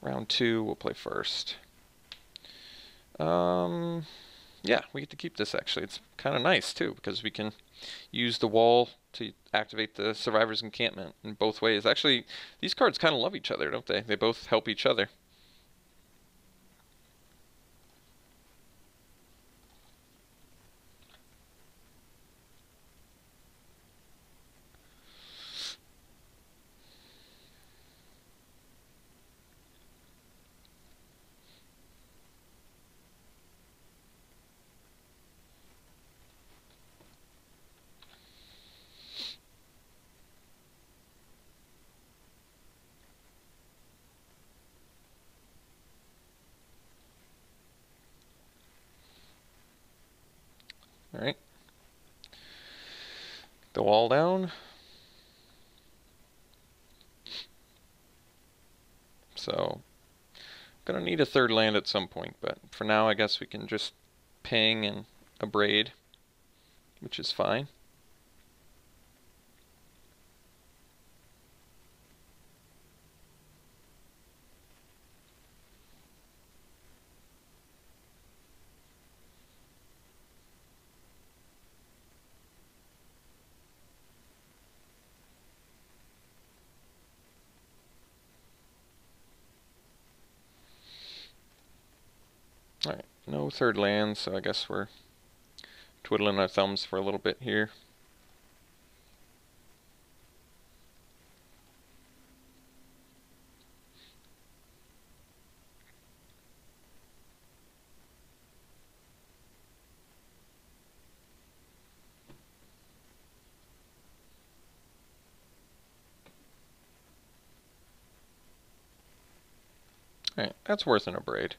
Round 2, we'll play first. Yeah, we get to keep this actually. It's kind of nice too because we can use the wall to activate the survivor's encampment in both ways. Actually, these cards kind of love each other, don't they? They both help each other. All right. The wall down. So, gonna need a third land at some point, but for now I guess we can just ping and abrade, which is fine. Alright, no third land, so I guess we're twiddling our thumbs for a little bit here. Alright, that's worth an abrade.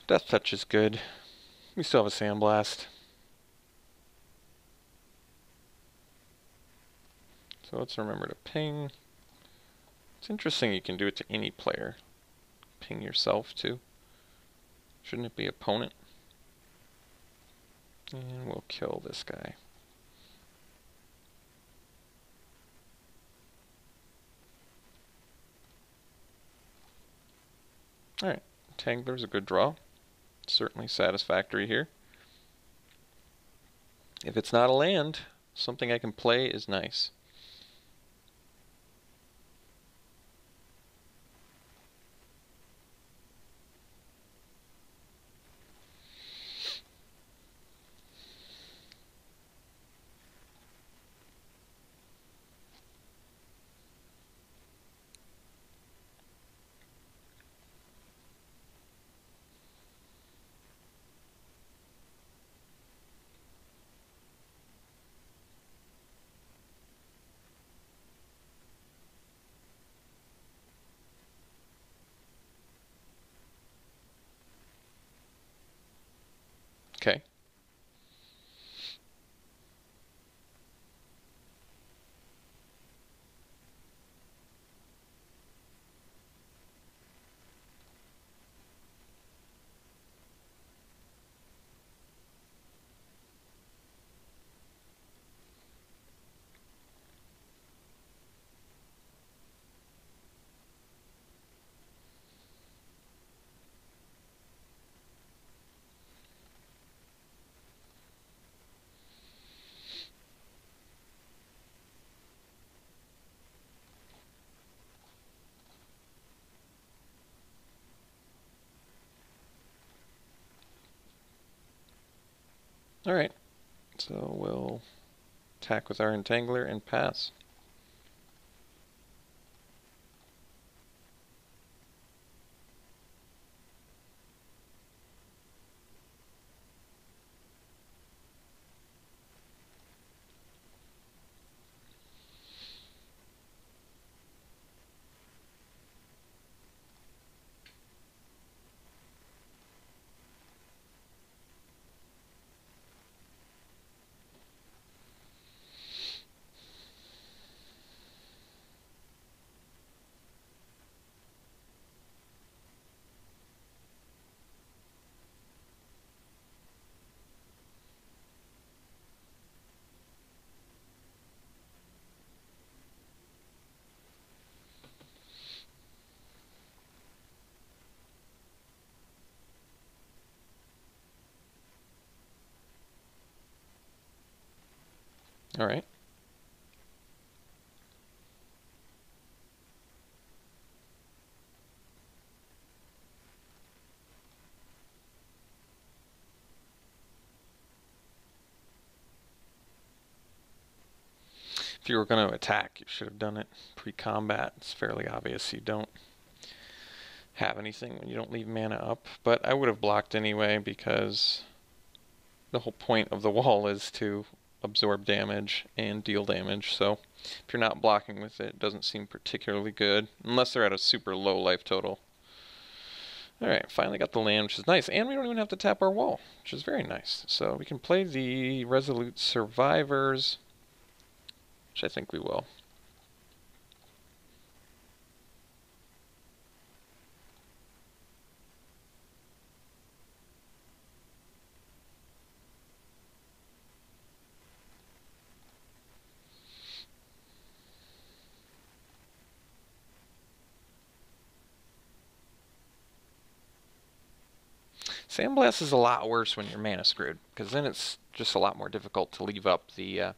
Death Touch is good. We still have a Sandblast. So let's remember to ping. It's interesting you can do it to any player. Ping yourself too. Shouldn't it be opponent? And we'll kill this guy. Alright, Tangler's a good draw. Certainly satisfactory here. If it's not a land, something I can play is nice. Okay. Alright, so we'll attack with our Entangler and pass. Alright. If you were going to attack, you should have done it pre-combat. It's fairly obvious you don't have anything when you don't leave mana up. But I would have blocked anyway because the whole point of the wall is to absorb damage and deal damage. So if you're not blocking with it, it doesn't seem particularly good. Unless they're at a super low life total. Alright, finally got the land, which is nice. And we don't even have to tap our wall, which is very nice. So we can play the Resolute Survivors, which I think we will. Sandblast is a lot worse when you're mana screwed, because then it's just a lot more difficult to leave up the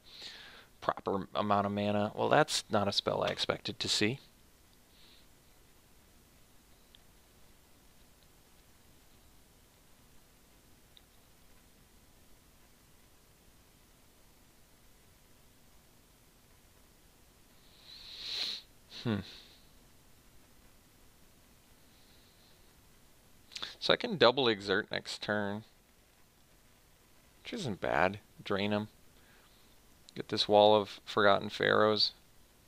proper amount of mana. Well, that's not a spell I expected to see. So I can double exert next turn, which isn't bad. Drain them. Get this wall of Forgotten Pharaohs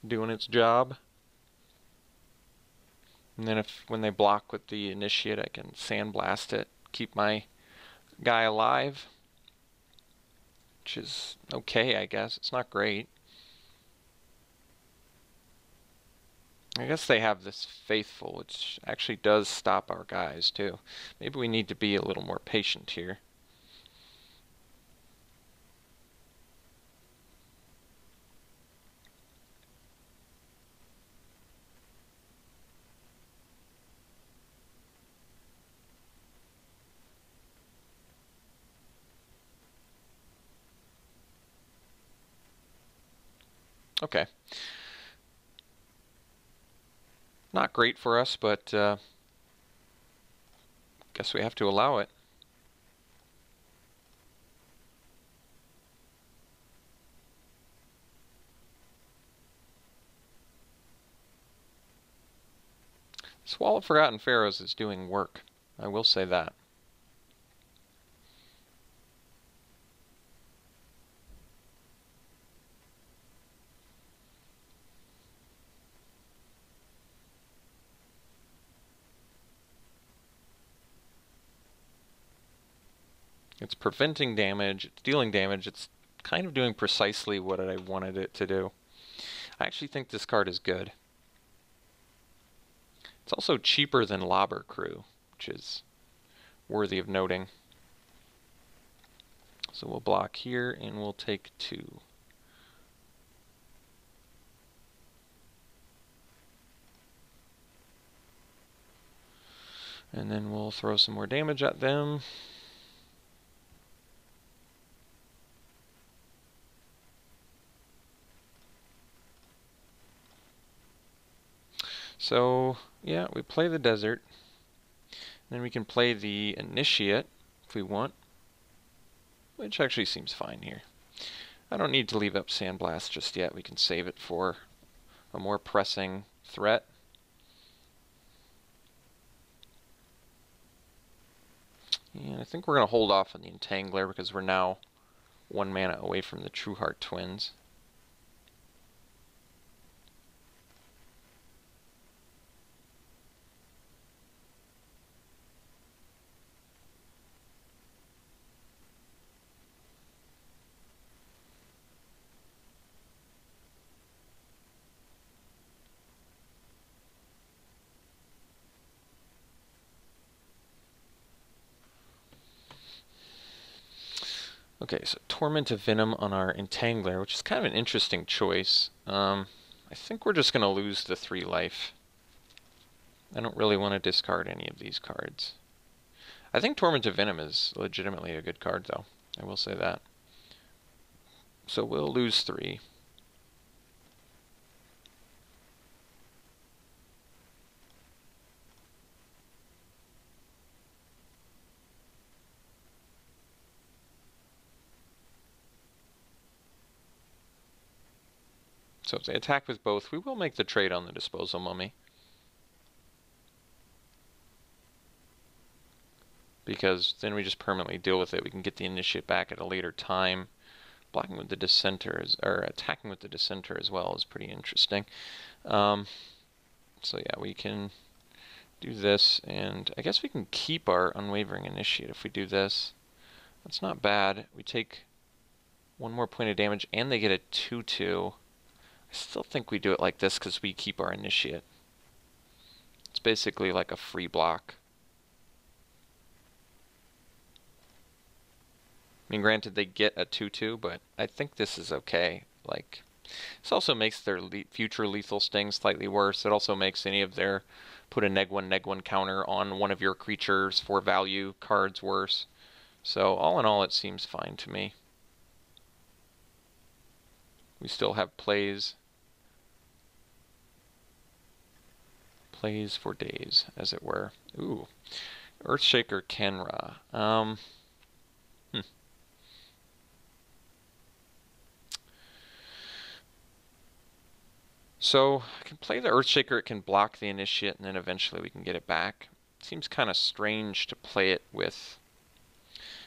doing its job. And then when they block with the Initiate, I can Sandblast it, keep my guy alive, which is okay, I guess. It's not great. I guess they have this Faithful, which actually does stop our guys, too. Maybe we need to be a little more patient here. Okay. Not great for us, but guess we have to allow it. This Wall of Forgotten Pharaohs is doing work. I will say that. It's preventing damage, it's dealing damage, it's kind of doing precisely what I wanted it to do. I actually think this card is good. It's also cheaper than Lobber Crew, which is worthy of noting. So we'll block here and we'll take 2. And then we'll throw some more damage at them. So, yeah, we play the Desert. Then we can play the Initiate if we want, which actually seems fine here. I don't need to leave up Sandblast just yet. We can save it for a more pressing threat. And I think we're going to hold off on the Entangler because we're now 1 mana away from the True Heart Twins. Okay, so Torment of Venom on our Entangler, which is kind of an interesting choice. I think we're just going to lose the 3 life. I don't really want to discard any of these cards. I think Torment of Venom is legitimately a good card, though. I will say that. So we'll lose 3. So if they attack with both, we will make the trade on the disposal mummy. Because then we just permanently deal with it. We can get the initiate back at a later time. Blocking with the dissenter, or attacking with the dissenter as well is pretty interesting. So yeah, we can do this, and I guess we can keep our unwavering initiate if we do this. That's not bad. We take 1 more point of damage, and they get a 2/2. I still think we do it like this because we keep our initiate. It's basically like a free block. I mean, granted, they get a 2/2, but I think this is okay. Like, this also makes their future lethal sting slightly worse. It also makes any of their put a neg 1 counter on one of your creatures for value cards worse. So all in all, it seems fine to me. We still have plays. Plays for days, as it were. Ooh. Earthshaker Kenra. So I can play the Earthshaker, it can block the initiate, and then eventually we can get it back. It seems kind of strange to play it with.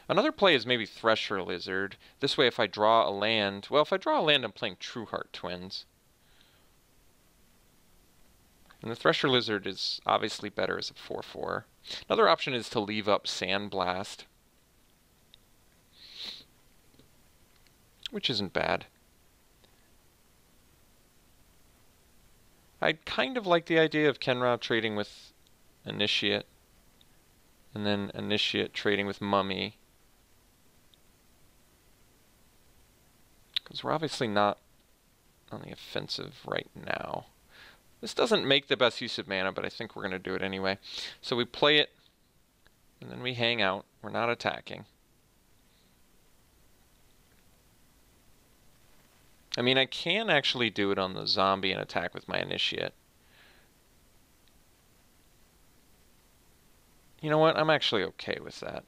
Another play is maybe Thresher Lizard. This way if I draw a land, well, if I draw a land, I'm playing Trueheart Twins. And the Thresher Lizard is obviously better as a 4/4. Another option is to leave up Sandblast, which isn't bad. I kind of like the idea of Kenra trading with Initiate, and then Initiate trading with Mummy. Because we're obviously not on the offensive right now. This doesn't make the best use of mana, but I think we're going to do it anyway. So we play it, and then we hang out. We're not attacking. I mean, I can actually do it on the zombie and attack with my Initiate. You know what? I'm actually okay with that.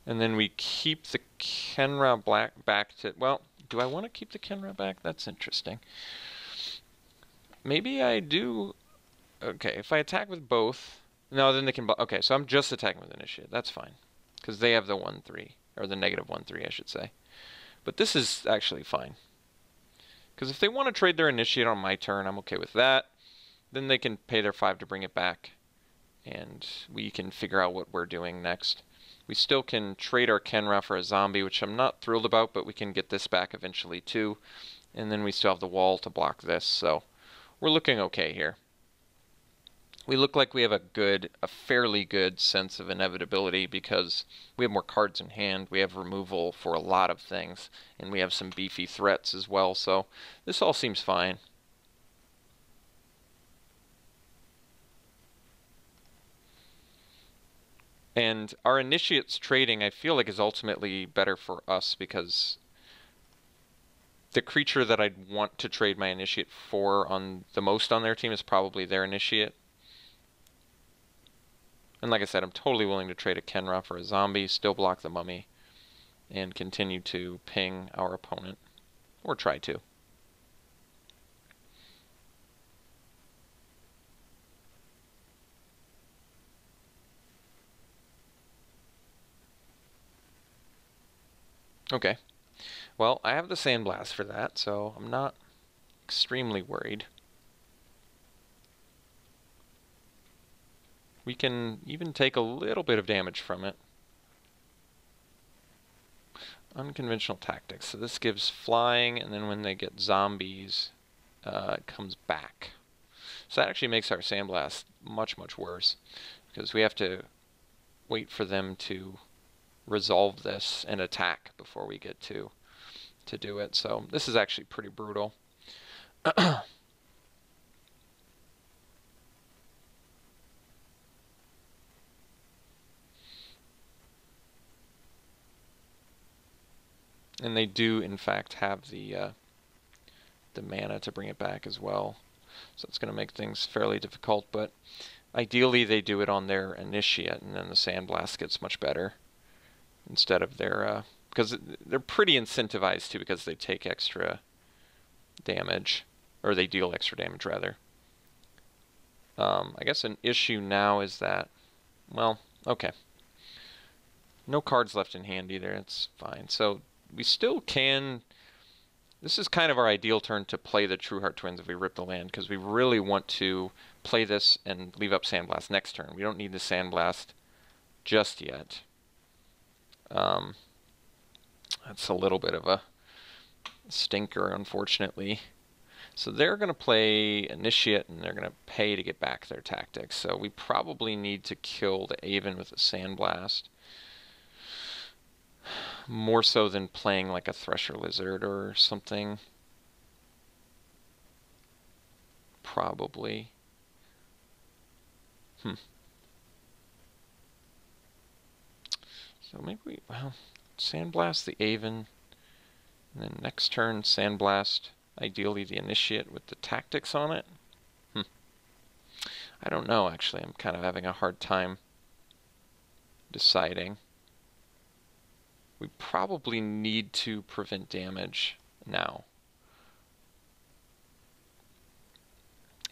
And then we keep the Kenra black back to... Well, do I want to keep the Kenra back? That's interesting. Maybe I do... Okay, if I attack with both... No, then they can... Okay, so I'm just attacking with Initiate. That's fine. Because they have the 1/3. Or the -1/3, I should say. But this is actually fine. Because if they want to trade their Initiate on my turn, I'm okay with that. Then they can pay their 5 to bring it back. And we can figure out what we're doing next. We still can trade our Kenra for a zombie, which I'm not thrilled about, but we can get this back eventually too. And then we still have the wall to block this, so we're looking okay here. We look like we have a fairly good sense of inevitability because we have more cards in hand, we have removal for a lot of things, and we have some beefy threats as well, so this all seems fine. And our Initiates trading, I feel like, is ultimately better for us because the creature that I'd want to trade my Initiate for on the most on their team is probably their Initiate. And like I said, I'm totally willing to trade a Kenra for a zombie, still block the Mummy, and continue to ping our opponent. Or try to. Okay. Well, I have the Sandblast for that, so I'm not extremely worried. We can even take a little bit of damage from it. Unconventional tactics. So this gives flying, and then when they get zombies, it comes back. So that actually makes our Sandblast much, much worse, because we have to wait for them to resolve this and attack before we get to do it. So this is actually pretty brutal. And they do, in fact, have the mana to bring it back as well. So it's going to make things fairly difficult, but ideally they do it on their initiate, and then the Sandblast gets much better instead of their... because they're pretty incentivized too, because they take extra damage, or they deal extra damage rather. I guess an issue now is that, well, okay. No cards left in hand either, it's fine. So we still can... This is kind of our ideal turn to play the True Heart Twins if we rip the land, because we really want to play this and leave up Sandblast next turn. We don't need the Sandblast just yet. That's a little bit of a stinker, unfortunately. So they're going to play Initiate, and they're going to pay to get back their tactics. So we probably need to kill the Aven with a Sandblast. More so than playing like a Thresher Lizard or something. Probably. So maybe we, well, Sandblast the Aven, and then next turn Sandblast, ideally the Initiate with the tactics on it. I don't know, actually. I'm kind of having a hard time deciding. We probably need to prevent damage now.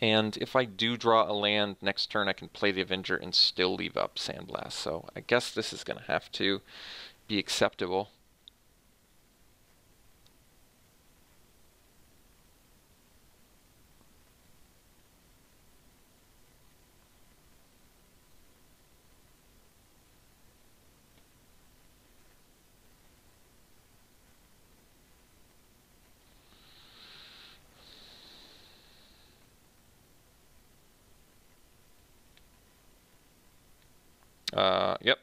And if I do draw a land next turn, I can play the Avenger and still leave up Sandblast. So I guess this is going to have to be acceptable. Yep.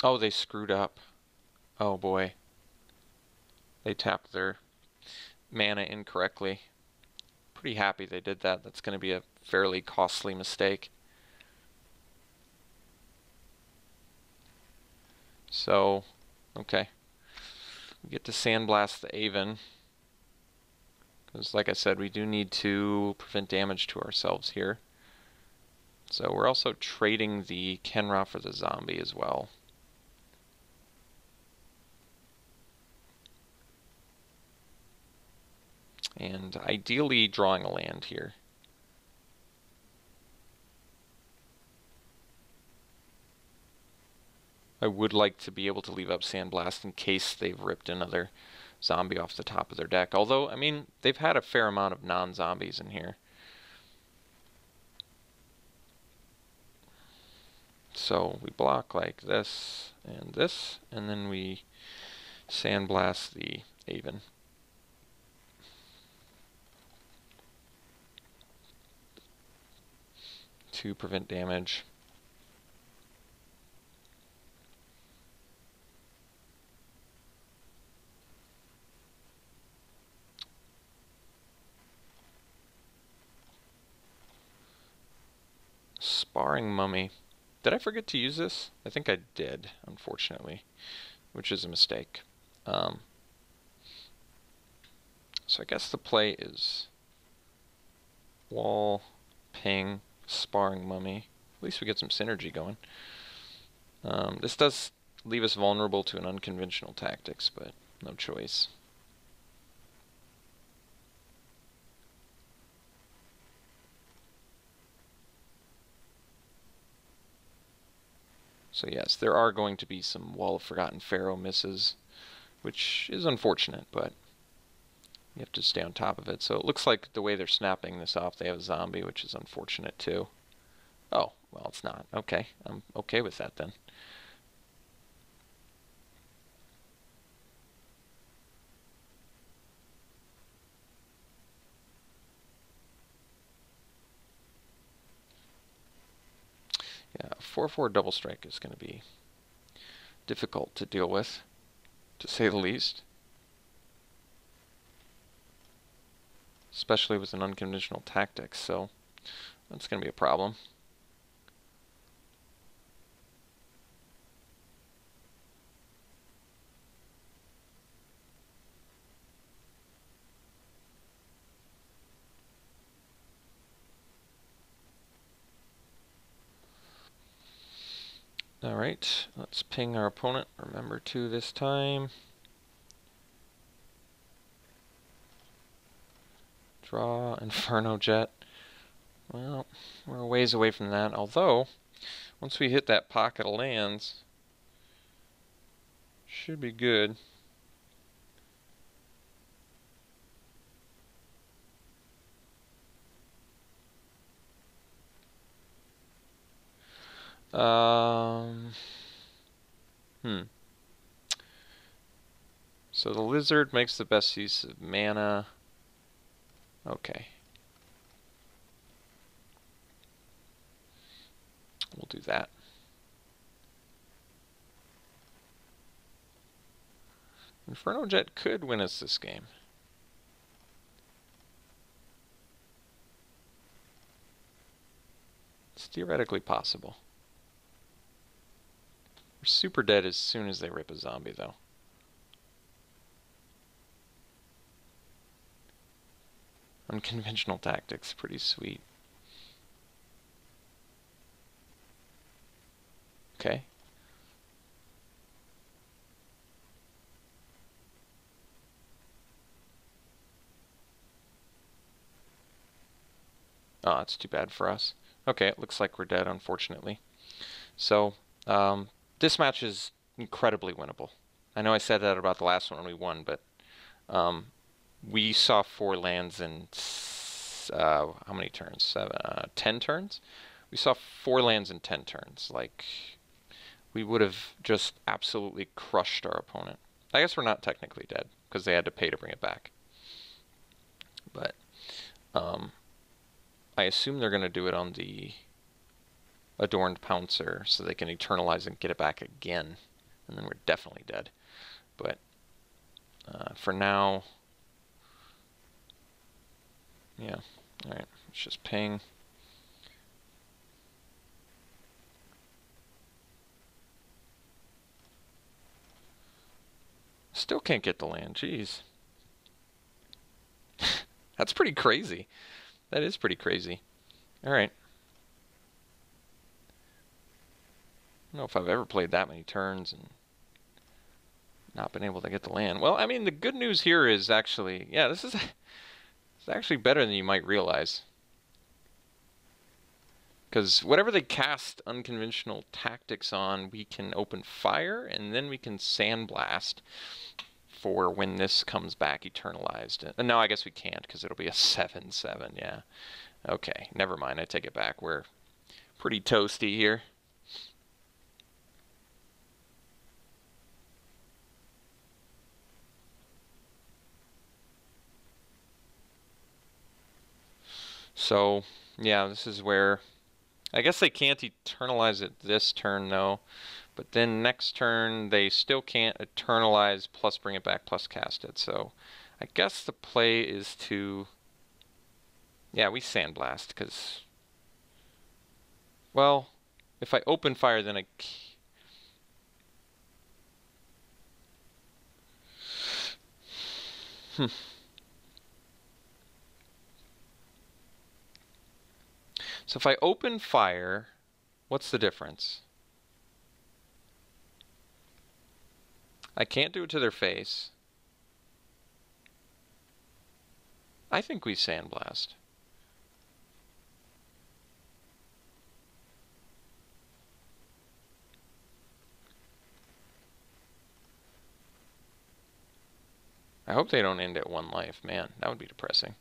Oh, they screwed up. Oh boy. They tapped their mana incorrectly. Pretty happy they did that. That's going to be a fairly costly mistake. So, okay. We get to Sandblast the Aven. Because, like I said, we do need to prevent damage to ourselves here. So we're also trading the Kenra for the zombie as well. And ideally drawing a land here. I would like to be able to leave up Sandblast in case they've ripped another zombie off the top of their deck. Although, I mean, they've had a fair amount of non-zombies in here. So we block like this, and then we Sandblast the Aven. To prevent damage. Sparring Mummy. Did I forget to use this? I think I did, unfortunately, which is a mistake. So I guess the play is wall, ping, Sparring Mummy. At least we get some synergy going. This does leave us vulnerable to an unconventional tactics, but no choice. So yes, there are going to be some Wall of Forgotten Pharaoh misses, which is unfortunate, but you have to stay on top of it. So it looks like the way they're snapping this off, they have a zombie, which is unfortunate too. Oh, well, it's not. Okay, I'm okay with that then. Yeah, 4/4 double strike is going to be difficult to deal with, to say the least. Especially with an unconventional tactics, so that's going to be a problem. Alright, let's ping our opponent. Remember to this time. Draw Inferno Jet. Well, we're a ways away from that, although once we hit that pocket of lands, should be good. So the lizard makes the best use of mana. Okay. We'll do that. Inferno Jet could win us this game. It's theoretically possible. We're super dead as soon as they rip a zombie, though. Unconventional tactics, pretty sweet. Okay. Oh, that's too bad for us. Okay, it looks like we're dead, unfortunately. So, this match is incredibly winnable. I know I said that about the last one when we won, but we saw 4 lands in how many turns? 10 turns? We saw 4 lands in 10 turns. Like, we would have just absolutely crushed our opponent. I guess we're not technically dead, because they had to pay to bring it back. But I assume they're going to do it on the Adorned Pouncer, so they can eternalize and get it back again. And then we're definitely dead. But for now, yeah. Alright, let's just ping. Still can't get the land, jeez. That's pretty crazy. That is pretty crazy. Alright. I don't know if I've ever played that many turns and not been able to get the land. Well, I mean, the good news here is actually, yeah, this is it's actually better than you might realize. Because whatever they cast unconventional tactics on, we can open fire, and then we can sandblast for when this comes back eternalized. And no, I guess we can't, because it'll be a 7/7, yeah. Okay, never mind, I take it back. We're pretty toasty here. So, yeah, this is where... I guess they can't eternalize it this turn, though. But then next turn, they still can't eternalize plus bring it back plus cast it. So, I guess the play is to... Yeah, we sandblast, because... Well, if I open fire, then I... So if I open fire, what's the difference? I can't do it to their face. I think we sandblast. I hope they don't end at 1 life. Man, that would be depressing.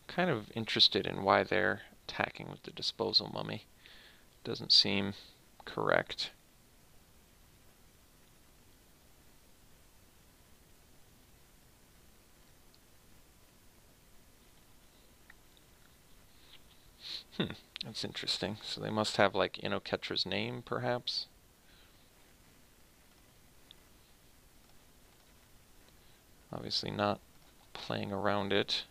Kind of interested in why they're attacking with the disposal mummy. Doesn't seem correct. That's interesting. So they must have like Inoketra's name, perhaps? Obviously not playing around it.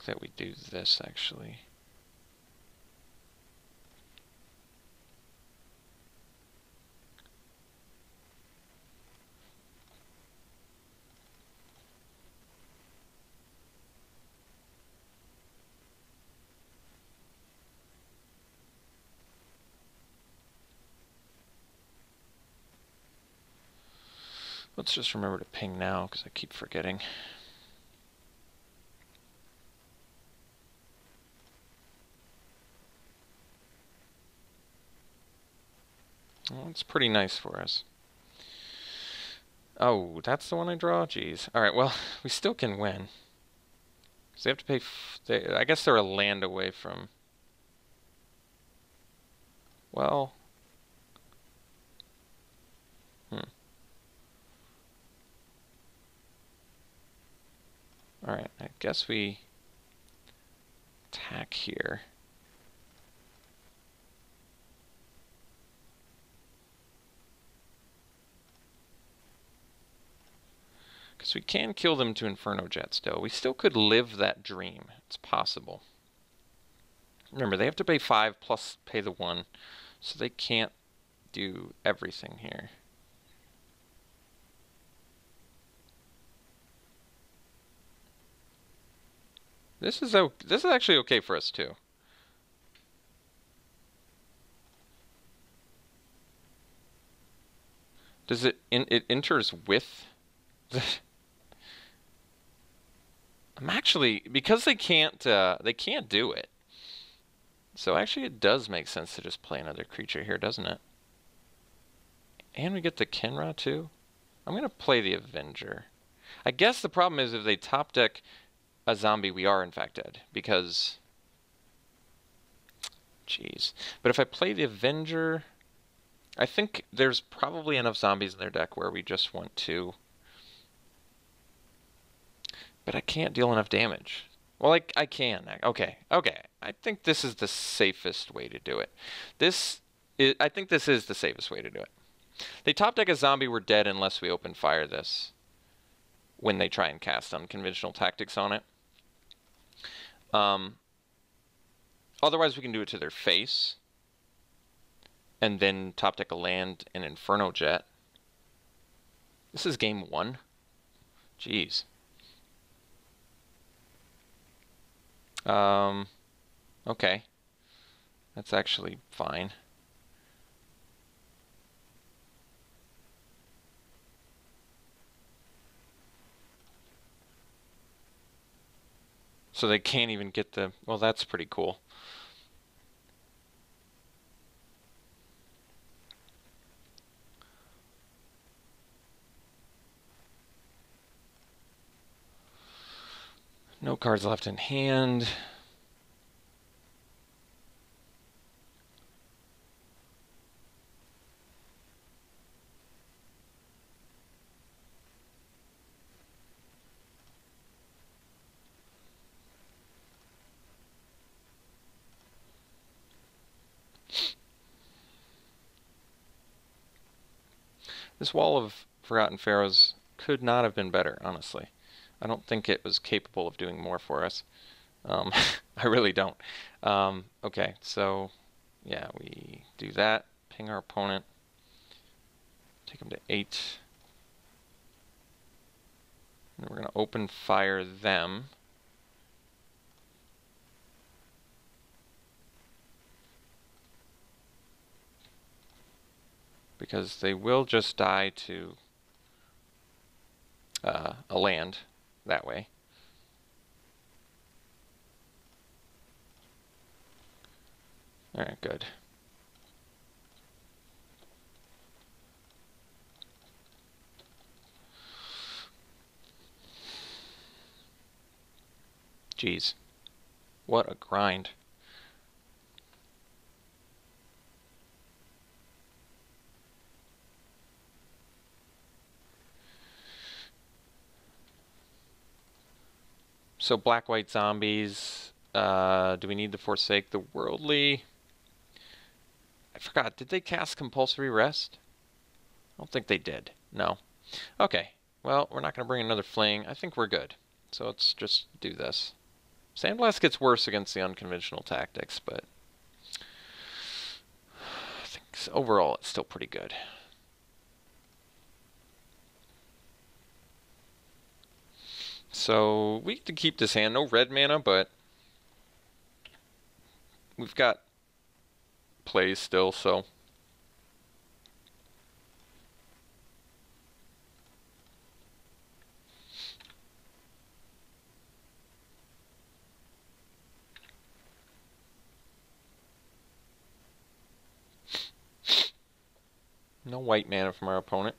That we do this actually. let's just remember to ping now, because I keep forgetting. Well, it's pretty nice for us. Oh, that's the one I draw? Jeez. Alright, well, we still can win. Because they have to pay... I guess they're a land away from... Well... Alright, I guess we attack here. Because we can kill them to Inferno Jet still. We still could live that dream. It's possible. Remember, they have to pay 5 plus pay the 1. So they can't do everything here. This is actually okay for us too. Does it enters with the I'm actually, because they can't do it. So actually it does make sense to just play another creature here, doesn't it? And we get the Kenra too. I'm going to play the Avenger. I guess the problem is if they top deck a zombie, we are in fact dead. Because... Jeez. But if I play the Avenger... I think there's probably enough zombies in their deck where we just want to... But I can't deal enough damage. Well, I can. Okay. I think this is the safest way to do it. I think this is the safest way to do it. They top deck a zombie, we're dead unless we open fire this when they try and cast unconventional tactics on it. Otherwise, we can do it to their face and then top deck a land and Inferno Jet. This is game 1. Jeez. Okay. That's actually fine. So they can't even get the... Well, that's pretty cool. No cards left in hand. This Wall of Forgotten Pharaohs could not have been better, honestly. I don't think it was capable of doing more for us. I really don't. Okay, so yeah, we do that. Ping our opponent. Take him to 8. And we're going to open fire them. Because they will just die to a land that way. Alright, good. Jeez. What a grind. So black-white zombies. Do we need to forsake the worldly? I forgot. Did they cast compulsory rest? I don't think they did. No. Okay. Well, we're not going to bring another fling. I think we're good. So let's just do this. Sandblast gets worse against the unconventional tactics, but I think overall it's still pretty good. So we get to keep this hand. No red mana, but we've got plays still, so No white mana from our opponent.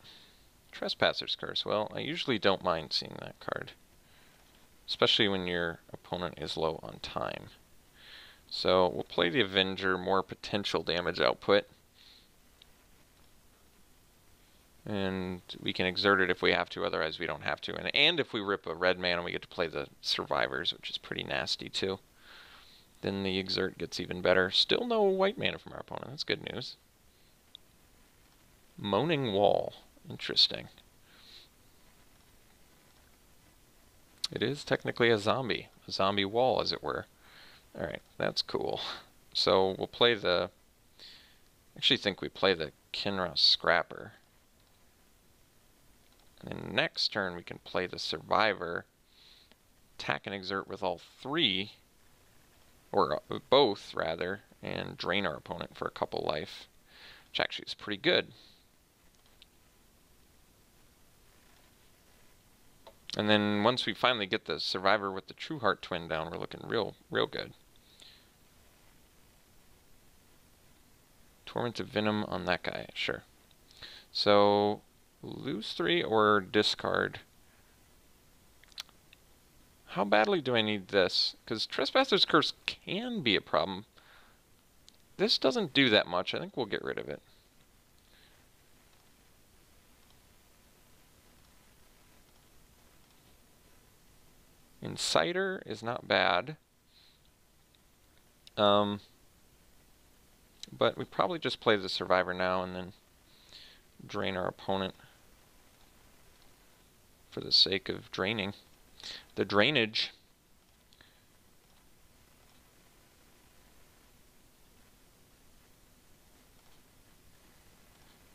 Trespasser's Curse. Well, I usually don't mind seeing that card, especially when your opponent is low on time. So we'll play the Avenger, more potential damage output. And we can exert it if we have to, otherwise we don't have to. And if we rip a red mana, we get to play the Survivors, which is pretty nasty too. Then the exert gets even better. Still no white mana from our opponent. That's good news. Moaning Wall. Interesting. It is technically a zombie wall, as it were. Alright, that's cool. So we'll play the... I actually think we play the Kinross Scrapper. And then next turn we can play the Survivor, attack and exert with all three, or both rather, and drain our opponent for a couple life, which actually is pretty good. And then once we finally get the Survivor with the True Heart Twin down, we're looking real good. Torment of Venom on that guy, sure. So lose 3 or discard. How badly do I need this? Because Trespasser's Curse can be a problem. This doesn't do that much. I think we'll get rid of it. Inciter is not bad. But we probably just play the Survivor now and then drain our opponent for the sake of draining. The drainage.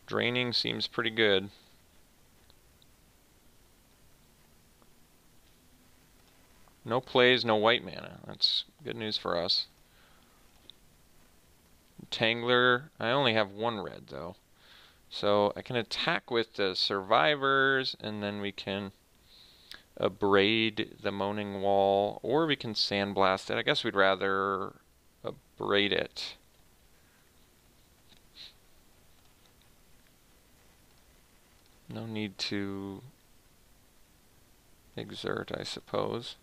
Draining seems pretty good. No plays, no white mana. That's good news for us. Tangler, I only have 1 red though. So I can attack with the Survivors, and then we can abrade the Moaning Wall, or we can Sandblast it. I guess we'd rather abrade it. No need to exert, I suppose.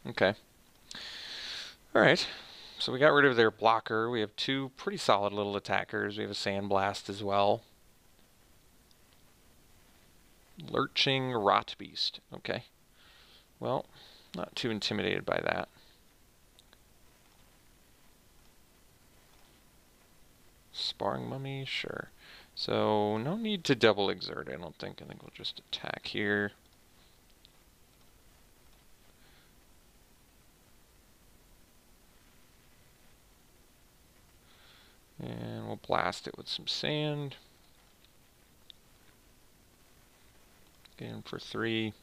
Okay. Alright. So we got rid of their blocker. We have 2 pretty solid little attackers. We have a Sandblast as well. Lurching Rotbeast. Okay. Well, not too intimidated by that. Sparring Mummy? Sure. So, no need to double exert, I don't think. I think we'll just attack here. And we'll blast it with some sand. Get in for 3.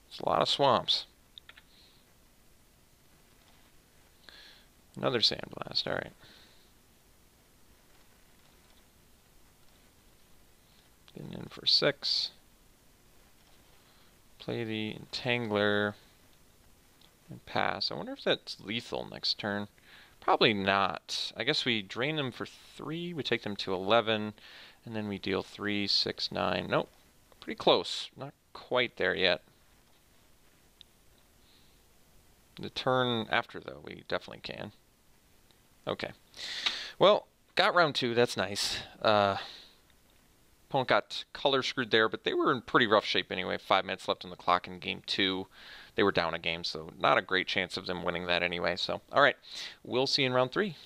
It's a lot of swamps. Another Sandblast, alright. Getting in for 6. Play the Entangler and pass. I wonder if that's lethal next turn. Probably not. I guess we drain them for 3, we take them to 11, and then we deal 3, 6, 9. Nope. Pretty close. Not quite there yet. The turn after, though, we definitely can. Okay. Well, got round 2. That's nice. Opponent got color screwed there, but they were in pretty rough shape anyway. 5 minutes left on the clock in game 2. They were down a game, so not a great chance of them winning that anyway. So, all right. We'll see you in round 3.